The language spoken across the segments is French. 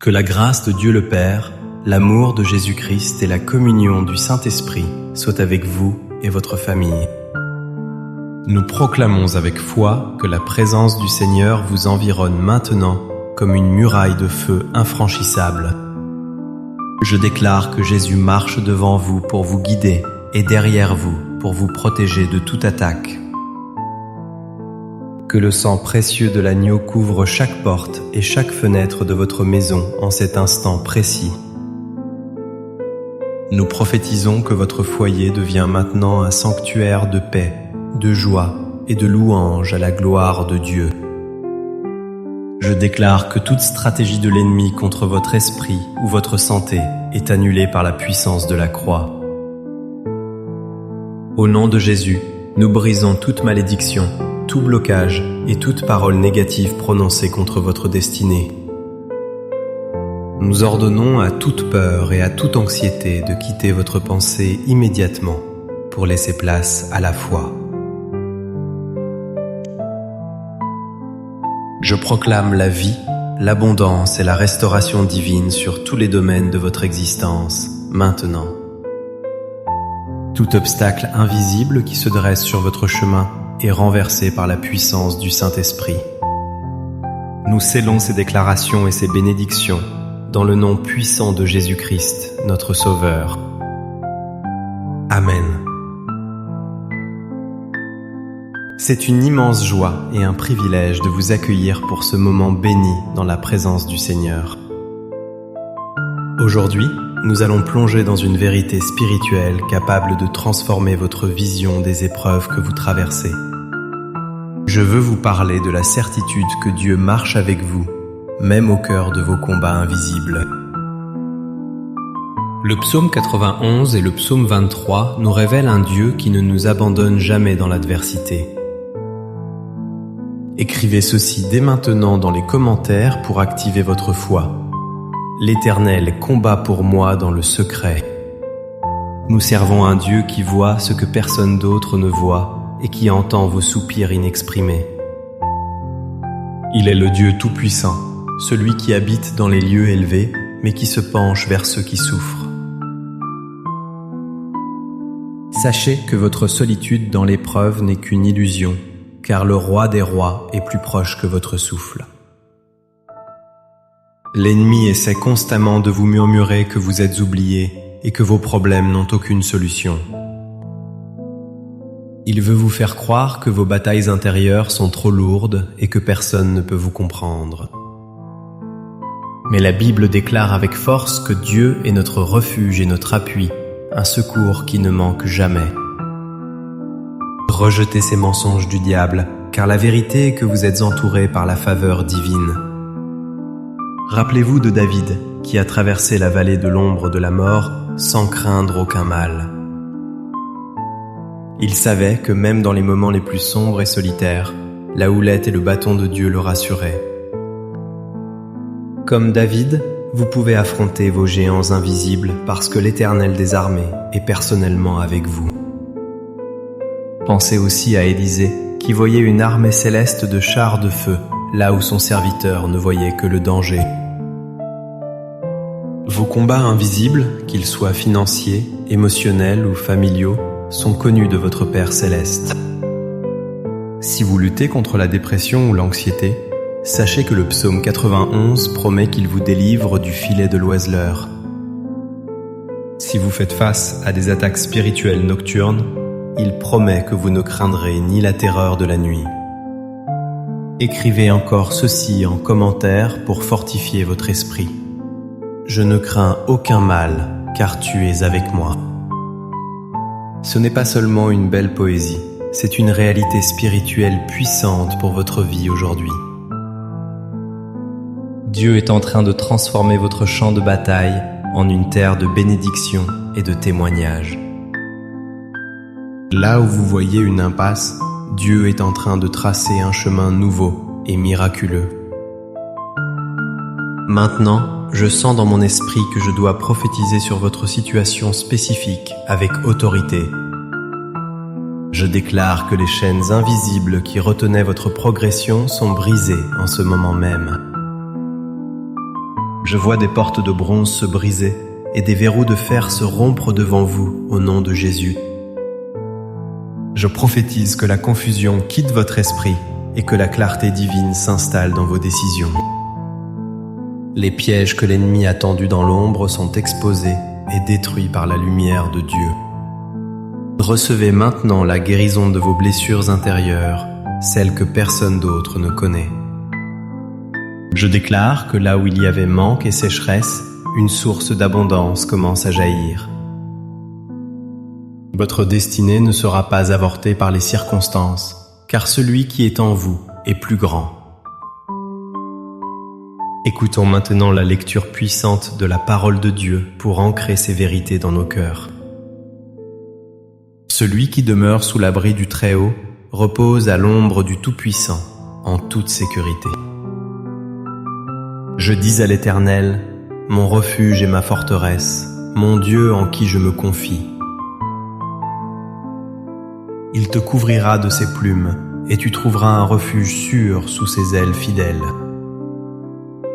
Que la grâce de Dieu le Père, l'amour de Jésus-Christ et la communion du Saint-Esprit soient avec vous et votre famille. Nous proclamons avec foi que la présence du Seigneur vous environne maintenant comme une muraille de feu infranchissable. Je déclare que Jésus marche devant vous pour vous guider et derrière vous pour vous protéger de toute attaque. Que le sang précieux de l'agneau couvre chaque porte et chaque fenêtre de votre maison en cet instant précis. Nous prophétisons que votre foyer devient maintenant un sanctuaire de paix, de joie et de louange à la gloire de Dieu. Je déclare que toute stratégie de l'ennemi contre votre esprit ou votre santé est annulée par la puissance de la croix. Au nom de Jésus, nous brisons toute malédiction, tout blocage et toute parole négative prononcée contre votre destinée. Nous ordonnons à toute peur et à toute anxiété de quitter votre pensée immédiatement pour laisser place à la foi. Je proclame la vie, l'abondance et la restauration divine sur tous les domaines de votre existence, maintenant. Tout obstacle invisible qui se dresse sur votre chemin est renversé par la puissance du Saint-Esprit. Nous scellons ces déclarations et ces bénédictions dans le nom puissant de Jésus-Christ, notre Sauveur. Amen. C'est une immense joie et un privilège de vous accueillir pour ce moment béni dans la présence du Seigneur. Aujourd'hui, nous allons plonger dans une vérité spirituelle capable de transformer votre vision des épreuves que vous traversez. Je veux vous parler de la certitude que Dieu marche avec vous, même au cœur de vos combats invisibles. Le psaume 91 et le psaume 23 nous révèlent un Dieu qui ne nous abandonne jamais dans l'adversité. Écrivez ceci dès maintenant dans les commentaires pour activer votre foi. L'Éternel combat pour moi dans le secret. Nous servons un Dieu qui voit ce que personne d'autre ne voit et qui entend vos soupirs inexprimés. Il est le Dieu tout-puissant, celui qui habite dans les lieux élevés, mais qui se penche vers ceux qui souffrent. Sachez que votre solitude dans l'épreuve n'est qu'une illusion, car le roi des rois est plus proche que votre souffle. L'ennemi essaie constamment de vous murmurer que vous êtes oublié et que vos problèmes n'ont aucune solution. Il veut vous faire croire que vos batailles intérieures sont trop lourdes et que personne ne peut vous comprendre. Mais la Bible déclare avec force que Dieu est notre refuge et notre appui, un secours qui ne manque jamais. Rejetez ces mensonges du diable, car la vérité est que vous êtes entourés par la faveur divine. Rappelez-vous de David, qui a traversé la vallée de l'ombre de la mort sans craindre aucun mal. Il savait que même dans les moments les plus sombres et solitaires, la houlette et le bâton de Dieu le rassuraient. Comme David, vous pouvez affronter vos géants invisibles parce que l'Éternel des armées est personnellement avec vous. Pensez aussi à Élisée, qui voyait une armée céleste de chars de feu, là où son serviteur ne voyait que le danger. Vos combats invisibles, qu'ils soient financiers, émotionnels ou familiaux, sont connus de votre Père céleste. Si vous luttez contre la dépression ou l'anxiété, sachez que le psaume 91 promet qu'il vous délivre du filet de l'oiseleur. Si vous faites face à des attaques spirituelles nocturnes, il promet que vous ne craindrez ni la terreur de la nuit. Écrivez encore ceci en commentaire pour fortifier votre esprit. Je ne crains aucun mal, car tu es avec moi. Ce n'est pas seulement une belle poésie, c'est une réalité spirituelle puissante pour votre vie aujourd'hui. Dieu est en train de transformer votre champ de bataille en une terre de bénédiction et de témoignage. Là où vous voyez une impasse, Dieu est en train de tracer un chemin nouveau et miraculeux. Maintenant, je sens dans mon esprit que je dois prophétiser sur votre situation spécifique avec autorité. Je déclare que les chaînes invisibles qui retenaient votre progression sont brisées en ce moment même. Je vois des portes de bronze se briser et des verrous de fer se rompre devant vous au nom de Jésus. Je prophétise que la confusion quitte votre esprit et que la clarté divine s'installe dans vos décisions. Les pièges que l'ennemi a tendus dans l'ombre sont exposés et détruits par la lumière de Dieu. Recevez maintenant la guérison de vos blessures intérieures, celles que personne d'autre ne connaît. Je déclare que là où il y avait manque et sécheresse, une source d'abondance commence à jaillir. Votre destinée ne sera pas avortée par les circonstances, car celui qui est en vous est plus grand. Écoutons maintenant la lecture puissante de la parole de Dieu pour ancrer ces vérités dans nos cœurs. Celui qui demeure sous l'abri du Très-Haut repose à l'ombre du Tout-Puissant, en toute sécurité. Je dis à l'Éternel, mon refuge et ma forteresse, mon Dieu en qui je me confie. Il te couvrira de ses plumes, et tu trouveras un refuge sûr sous ses ailes fidèles.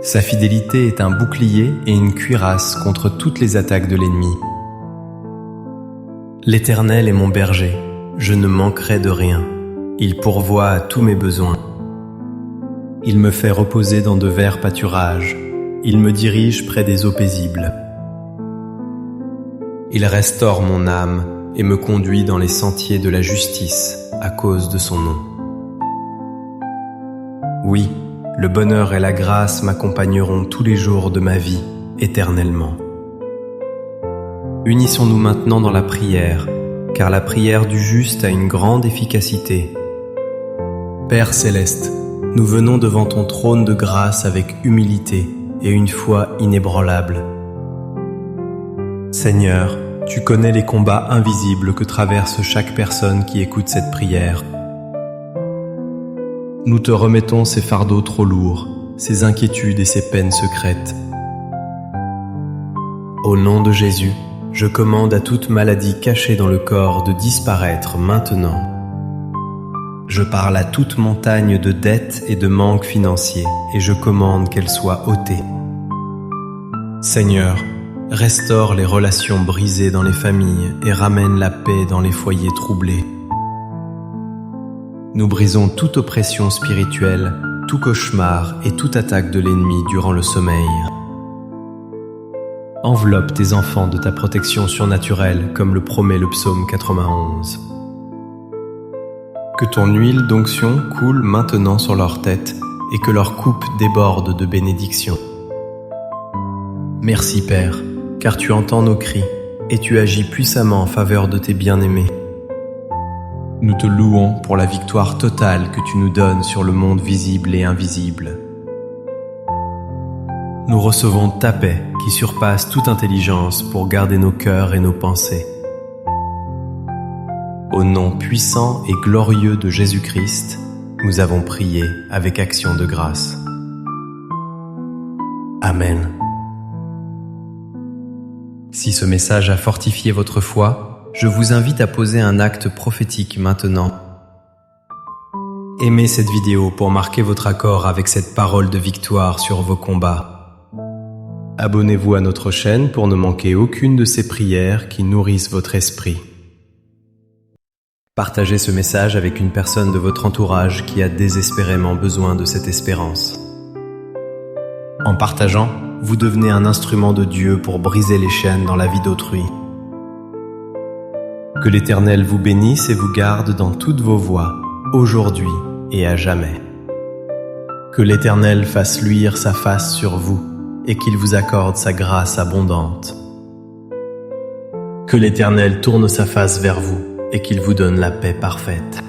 Sa fidélité est un bouclier et une cuirasse contre toutes les attaques de l'ennemi. L'Éternel est mon berger, je ne manquerai de rien. Il pourvoit à tous mes besoins. Il me fait reposer dans de verts pâturages. Il me dirige près des eaux paisibles. Il restaure mon âme et me conduit dans les sentiers de la justice à cause de son nom. Oui, le bonheur et la grâce m'accompagneront tous les jours de ma vie, éternellement. Unissons-nous maintenant dans la prière, car la prière du juste a une grande efficacité. Père céleste, nous venons devant ton trône de grâce avec humilité et une foi inébranlable. Seigneur, tu connais les combats invisibles que traverse chaque personne qui écoute cette prière. Nous te remettons ces fardeaux trop lourds, ces inquiétudes et ces peines secrètes. Au nom de Jésus, je commande à toute maladie cachée dans le corps de disparaître maintenant. Je parle à toute montagne de dettes et de manques financiers et je commande qu'elle soit ôtée. Seigneur, restaure les relations brisées dans les familles et ramène la paix dans les foyers troublés. Nous brisons toute oppression spirituelle, tout cauchemar et toute attaque de l'ennemi durant le sommeil. Enveloppe tes enfants de ta protection surnaturelle comme le promet le psaume 91. Que ton huile d'onction coule maintenant sur leur tête et que leur coupe déborde de bénédictions. Merci Père, car tu entends nos cris et tu agis puissamment en faveur de tes bien-aimés. Nous te louons pour la victoire totale que tu nous donnes sur le monde visible et invisible. Nous recevons ta paix qui surpasse toute intelligence pour garder nos cœurs et nos pensées. Au nom puissant et glorieux de Jésus-Christ, nous avons prié avec action de grâce. Amen. Si ce message a fortifié votre foi, je vous invite à poser un acte prophétique maintenant. Aimez cette vidéo pour marquer votre accord avec cette parole de victoire sur vos combats. Abonnez-vous à notre chaîne pour ne manquer aucune de ces prières qui nourrissent votre esprit. Partagez ce message avec une personne de votre entourage qui a désespérément besoin de cette espérance. En partageant, vous devenez un instrument de Dieu pour briser les chaînes dans la vie d'autrui. Que l'Éternel vous bénisse et vous garde dans toutes vos voies, aujourd'hui et à jamais. Que l'Éternel fasse luire sa face sur vous et qu'il vous accorde sa grâce abondante. Que l'Éternel tourne sa face vers vous et qu'il vous donne la paix parfaite.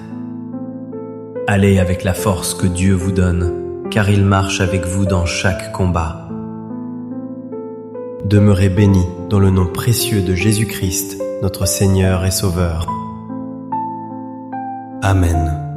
Allez avec la force que Dieu vous donne, car il marche avec vous dans chaque combat. Demeurez bénis dans le nom précieux de Jésus-Christ, notre Seigneur et Sauveur. Amen.